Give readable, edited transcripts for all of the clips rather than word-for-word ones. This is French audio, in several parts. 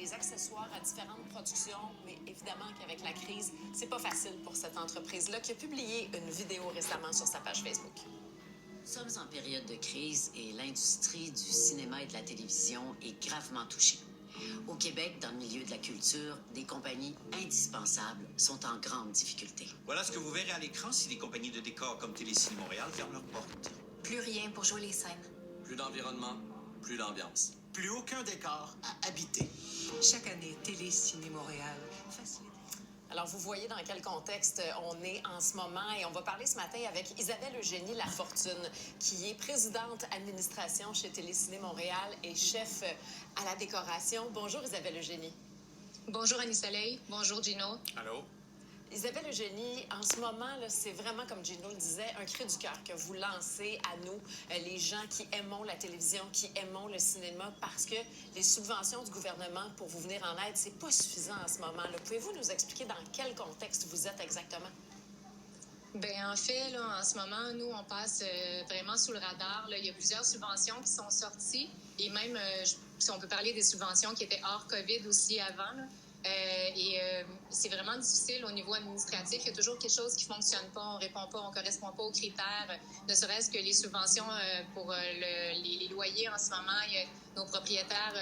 des accessoires à différentes productions, mais évidemment qu'avec la crise, c'est pas facile pour cette entreprise-là qui a publié une vidéo récemment sur sa page Facebook. Nous sommes en période de crise et l'industrie du cinéma et de la télévision est gravement touchée. Au Québec, dans le milieu de la culture, des compagnies indispensables sont en grande difficulté. Voilà ce que vous verrez à l'écran si les compagnies de décors comme Téléciné Montréal ferment leurs portes. Plus rien pour jouer les scènes. Plus d'environnement, plus d'ambiance. Plus aucun décor à habiter. Chaque année, Téléciné Montréal facilite. Alors, vous voyez dans quel contexte on est en ce moment et on va parler ce matin avec Isabelle Eugénie Lafortune, qui est présidente administration chez Téléciné Montréal et chef à la décoration. Bonjour Isabelle Eugénie. Bonjour Annie-Soleil. Bonjour Gino. Allô? Isabelle Eugénie, en ce moment, là, c'est vraiment, comme Gino le disait, un cri du cœur que vous lancez à nous, les gens qui aimons la télévision, qui aimons le cinéma, parce que les subventions du gouvernement pour vous venir en aide, c'est pas suffisant en ce moment. Pouvez-vous nous expliquer dans quel contexte vous êtes exactement? Bien, en fait, là, en ce moment, nous, on passe vraiment sous le radar. Là. Il y a plusieurs subventions qui sont sorties et même, si on peut parler des subventions qui étaient hors COVID aussi avant, là. C'est vraiment difficile au niveau administratif. Il y a toujours quelque chose qui ne fonctionne pas, on ne répond pas, on ne correspond pas aux critères. Ne serait-ce que les subventions pour les loyers en ce moment, nos propriétaires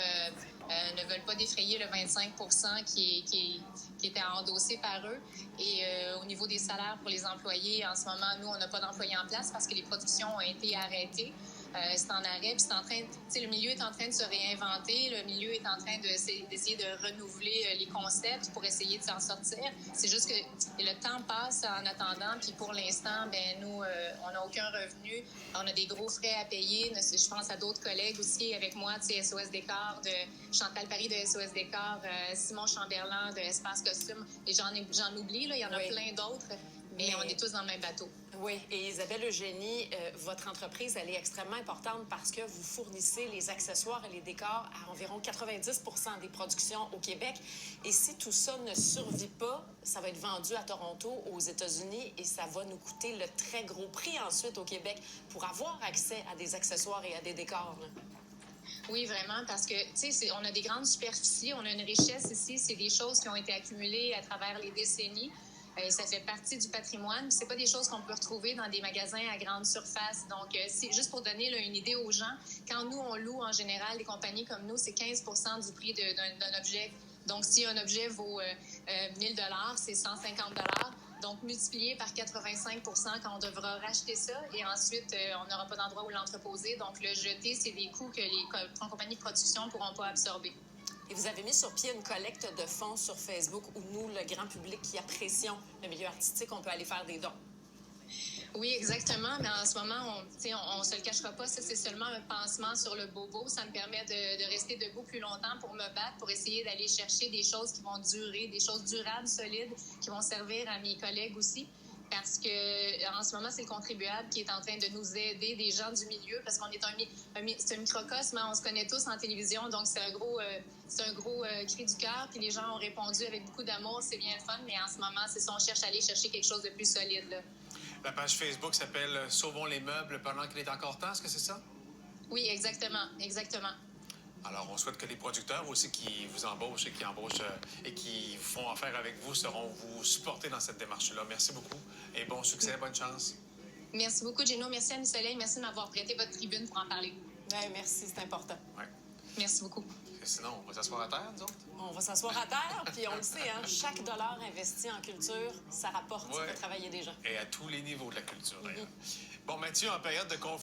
ne veulent pas défrayer le 25 % qui était endossé par eux. Et au niveau des salaires pour les employés, en ce moment, nous, on n'a pas d'employés en place parce que les productions ont été arrêtées. C'est en arrêt, puis c'est en train le milieu est en train de se réinventer, le milieu est en train d'essayer de renouveler les concepts pour essayer de s'en sortir. C'est juste que le temps passe en attendant, puis pour l'instant, ben nous, on n'a aucun revenu, on a des gros frais à payer. Je pense à d'autres collègues aussi avec moi, SOS Décor, de Chantal Paris de SOS Décor, Simon Chamberlain de Espace Costume, et j'en oublie, là, il y en a plein d'autres, mais on est tous dans le même bateau. Oui, et Isabelle Eugénie, votre entreprise, elle est extrêmement importante parce que vous fournissez les accessoires et les décors à environ 90 % des productions au Québec. Et si tout ça ne survit pas, ça va être vendu à Toronto, aux États-Unis, et ça va nous coûter le très gros prix ensuite au Québec pour avoir accès à des accessoires et à des décors, là. Oui, vraiment, parce que, tu sais, on a des grandes superficies, on a une richesse ici, c'est des choses qui ont été accumulées à travers les décennies. Ça fait partie du patrimoine. C'est pas des choses qu'on peut retrouver dans des magasins à grande surface. Donc, juste pour donner là, une idée aux gens, quand nous, on loue en général, des compagnies comme nous, c'est 15 % du prix d'un objet. Donc, si un objet vaut 1 000 $, c'est 150 $. Donc, multiplié par 85 % quand on devra racheter ça. Et ensuite, on n'aura pas d'endroit où l'entreposer. Donc, le jeter, c'est des coûts que les compagnies de production ne pourront pas absorber. Et vous avez mis sur pied une collecte de fonds sur Facebook où nous, le grand public qui apprécions le milieu artistique, on peut aller faire des dons. Oui, exactement. Mais en ce moment, on se le cachera pas. Ça, c'est seulement un pansement sur le bobo. Ça me permet de rester debout plus longtemps pour me battre, pour essayer d'aller chercher des choses qui vont durer, des choses durables, solides, qui vont servir à mes collègues aussi. Parce que en ce moment, c'est le contribuable qui est en train de nous aider, des gens du milieu, parce qu'on est c'est un microcosme, hein, on se connaît tous en télévision, donc c'est un gros cri du cœur. Puis les gens ont répondu avec beaucoup d'amour, c'est bien le fun, mais en ce moment, c'est ça, on cherche à aller chercher quelque chose de plus solide, là. La page Facebook s'appelle « Sauvons les meubles pendant qu'il est encore temps », est-ce que c'est ça? Oui, exactement, exactement. Alors, on souhaite que les producteurs aussi qui vous embauchent et qui font affaire avec vous sauront vous supporter dans cette démarche-là. Merci beaucoup et bon succès, bonne chance. Merci beaucoup, Gino. Merci, Annie-Soleil. Merci de m'avoir prêté votre tribune pour en parler. Bien, merci, c'est important. Ouais. Merci beaucoup. Et sinon, on va s'asseoir à terre, nous autres? On va s'asseoir à terre, puis on le sait, hein, chaque dollar investi en culture, ça rapporte, ça fait travailler des gens. Et à tous les niveaux de la culture, d'ailleurs. Bon, Mathieu, en période de conflit,